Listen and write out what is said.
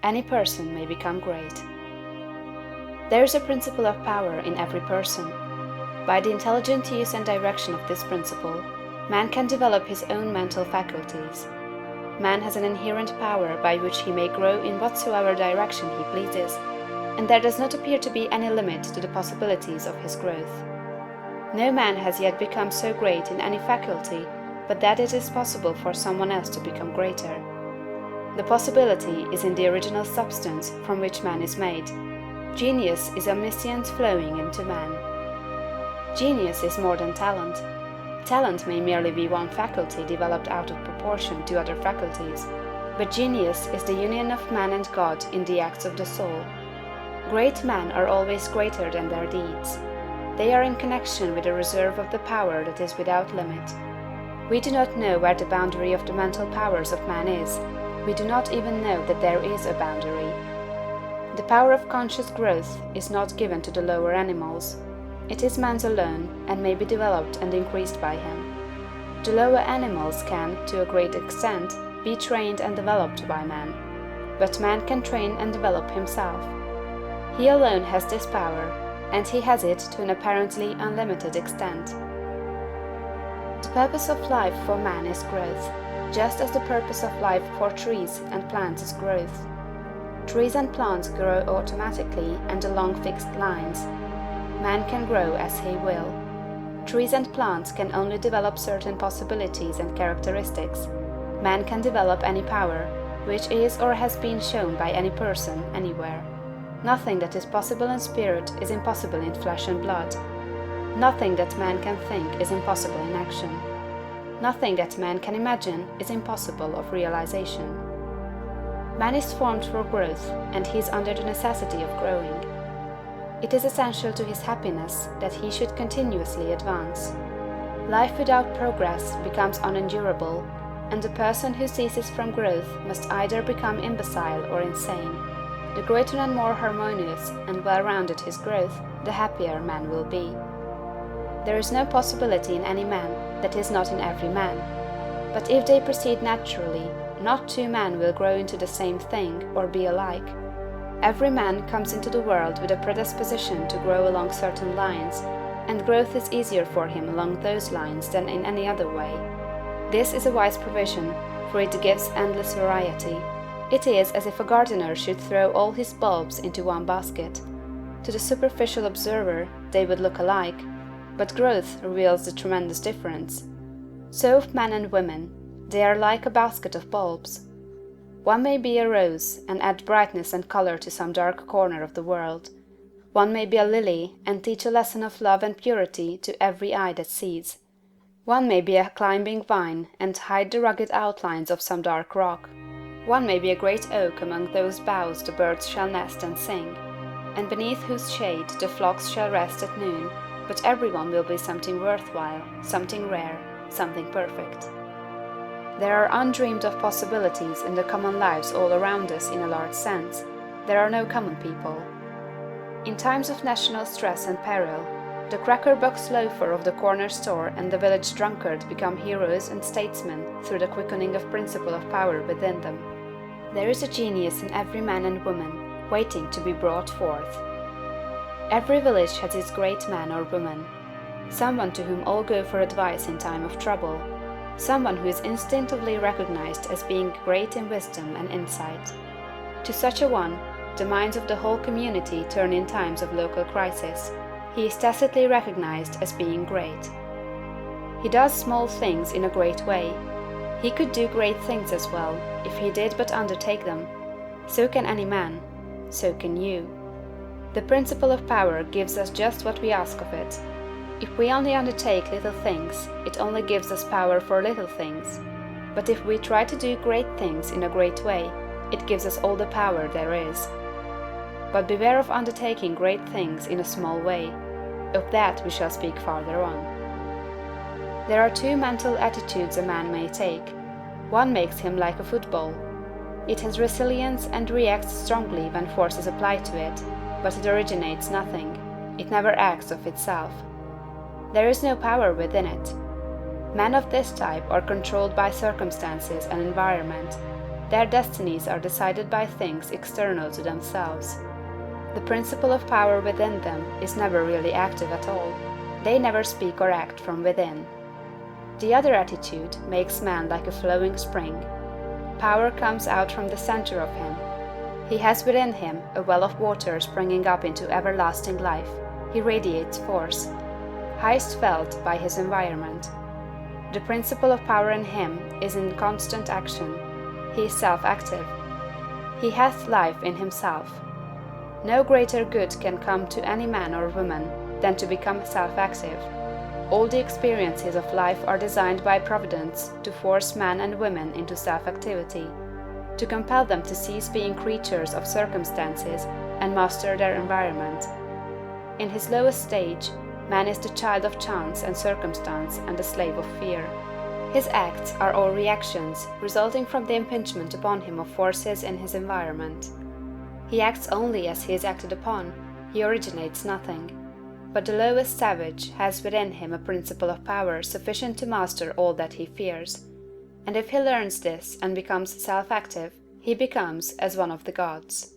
any person may become great. There is a principle of power in every person. By the intelligent use and direction of this principle, man can develop his own mental faculties. Man has an inherent power by which he may grow in whatsoever direction he pleases, and there does not appear to be any limit to the possibilities of his growth. No man has yet become so great in any faculty but that it is possible for someone else to become greater. The possibility is in the original substance from which man is made. Genius is omniscience flowing into man. Genius is more than talent. Talent may merely be one faculty developed out of proportion to other faculties, but genius is the union of man and God in the acts of the soul. Great men are always greater than their deeds. They are in connection with a reserve of the power that is without limit. We do not know where the boundary of the mental powers of man is. We do not even know that there is a boundary. The power of conscious growth is not given to the lower animals. It is man's alone, and may be developed and increased by him. The lower animals can, to a great extent, be trained and developed by man. But man can train and develop himself. He alone has this power, and he has it to an apparently unlimited extent. The purpose of life for man is growth, just as the purpose of life for trees and plants is growth. Trees and plants grow automatically and along fixed lines. Man can grow as he will. Trees and plants can only develop certain possibilities and characteristics. Man can develop any power, which is or has been shown by any person, anywhere. Nothing that is possible in spirit is impossible in flesh and blood. Nothing that man can think is impossible in action. Nothing that man can imagine is impossible of realization. Man is formed for growth, and he is under the necessity of growing. It is essential to his happiness that he should continuously advance. Life without progress becomes unendurable, and the person who ceases from growth must either become imbecile or insane. The greater and more harmonious and well-rounded his growth, the happier man will be. There is no possibility in any man that is not in every man. But if they proceed naturally, not two men will grow into the same thing or be alike. Every man comes into the world with a predisposition to grow along certain lines, and growth is easier for him along those lines than in any other way. This is a wise provision, for it gives endless variety. It is as if a gardener should throw all his bulbs into one basket. To the superficial observer, they would look alike, but growth reveals the tremendous difference. So of men and women, they are like a basket of bulbs. One may be a rose and add brightness and color to some dark corner of the world. One may be a lily and teach a lesson of love and purity to every eye that sees. One may be a climbing vine and hide the rugged outlines of some dark rock. One may be a great oak among whose boughs the birds shall nest and sing, and beneath whose shade the flocks shall rest at noon, but everyone will be something worthwhile, something rare, something perfect. There are undreamed of possibilities in the common lives all around us in a large sense. There are no common people. In times of national stress and peril, the cracker-box loafer of the corner store and the village drunkard become heroes and statesmen through the quickening of principle of power within them. There is a genius in every man and woman, waiting to be brought forth. Every village has its great man or woman, someone to whom all go for advice in time of trouble, someone who is instinctively recognized as being great in wisdom and insight. To such a one, the minds of the whole community turn in times of local crisis. He is tacitly recognized as being great. He does small things in a great way. He could do great things as well, if he did but undertake them. So can any man. So can you. The principle of power gives us just what we ask of it. If we only undertake little things, it only gives us power for little things. But if we try to do great things in a great way, it gives us all the power there is. But beware of undertaking great things in a small way. Of that we shall speak farther on. There are two mental attitudes a man may take. One makes him like a football. It has resilience and reacts strongly when force is applied to it, but it originates nothing. It never acts of itself. There is no power within it. Men of this type are controlled by circumstances and environment. Their destinies are decided by things external to themselves. The principle of power within them is never really active at all. They never speak or act from within. The other attitude makes man like a flowing spring. Power comes out from the center of him. He has within him a well of water springing up into everlasting life. He radiates force, highest felt by his environment. The principle of power in him is in constant action. He is self-active. He hath life in himself. No greater good can come to any man or woman than to become self-active. All the experiences of life are designed by Providence to force men and women into self-activity, to compel them to cease being creatures of circumstances and master their environment. In his lowest stage, man is the child of chance and circumstance and the slave of fear. His acts are all reactions resulting from the impingement upon him of forces in his environment. He acts only as he is acted upon, he originates nothing. But the lowest savage has within him a principle of power sufficient to master all that he fears. And if he learns this and becomes self-active, he becomes as one of the gods.